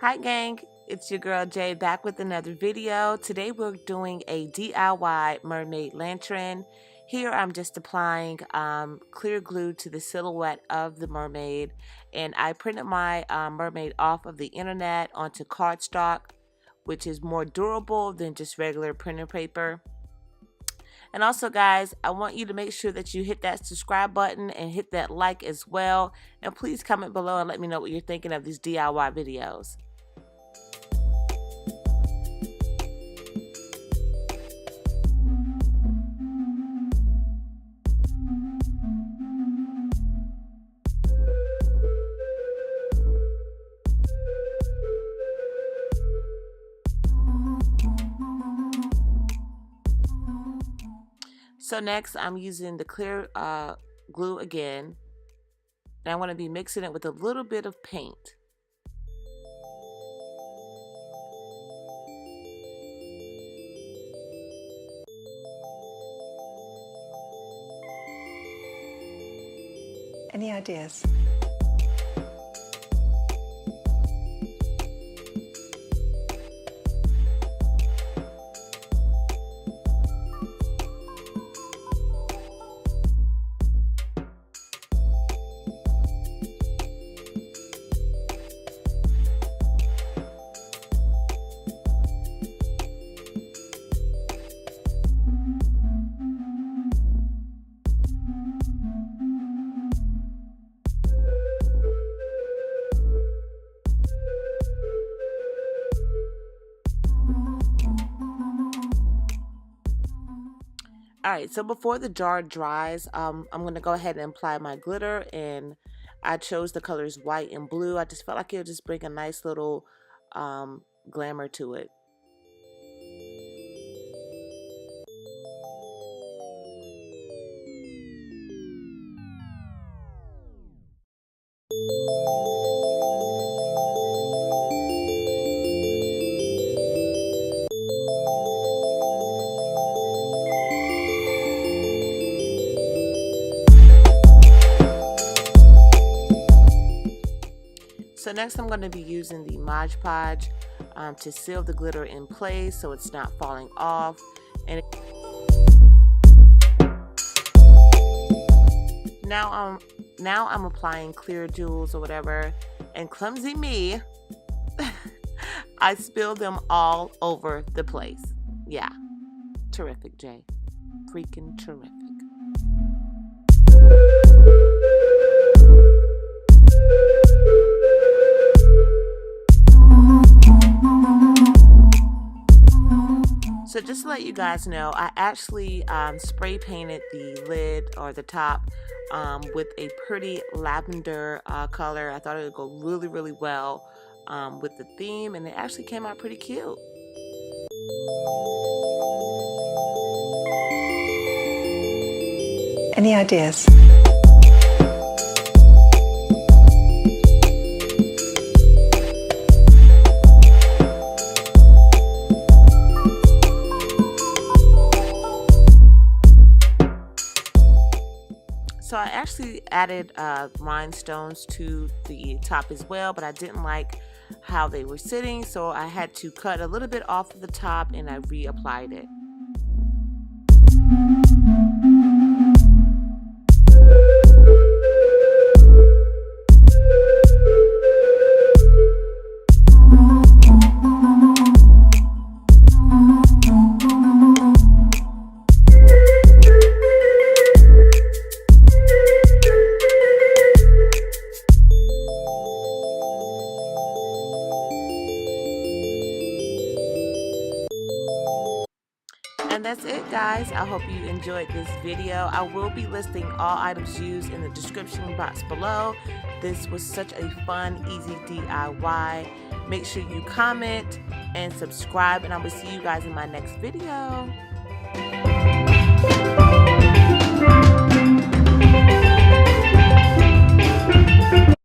Hi gang, it's your girl Jay back with another video. Today we're doing a DIY mermaid lantern. Here I'm just applying clear glue to the silhouette of the mermaid, and I printed my mermaid off of the internet onto cardstock, which is more durable than just regular printer paper. And also guys, I want you to make sure that you hit that subscribe button and hit that like as well, and please comment below and let me know what you're thinking of these DIY videos. So next I'm using the clear glue again, and I want to be mixing it with a little bit of paint. Any ideas? Alright, so before the jar dries, I'm going to go ahead and apply my glitter, and I chose the colors white and blue. I just felt like it would just bring a nice little glamour to it. So next I'm going to be using the Mod Podge to seal the glitter in place so it's not falling off. And now I'm applying clear jewels or whatever, and clumsy me, I spilled them all over the place. Yeah, terrific, Jay. Freaking terrific. So just to let you guys know, I actually spray painted the lid or the top with a pretty lavender color. I thought it would go really, really well with the theme, and it actually came out pretty cute. Any ideas? So I actually added rhinestones to the top as well, but I didn't like how they were sitting, so I had to cut a little bit off of the top and I reapplied it. And that's it, guys. I hope you enjoyed this video. I will be listing all items used in the description box below. This was such a fun, easy DIY. Make sure you comment and subscribe, and I will see you guys in my next video.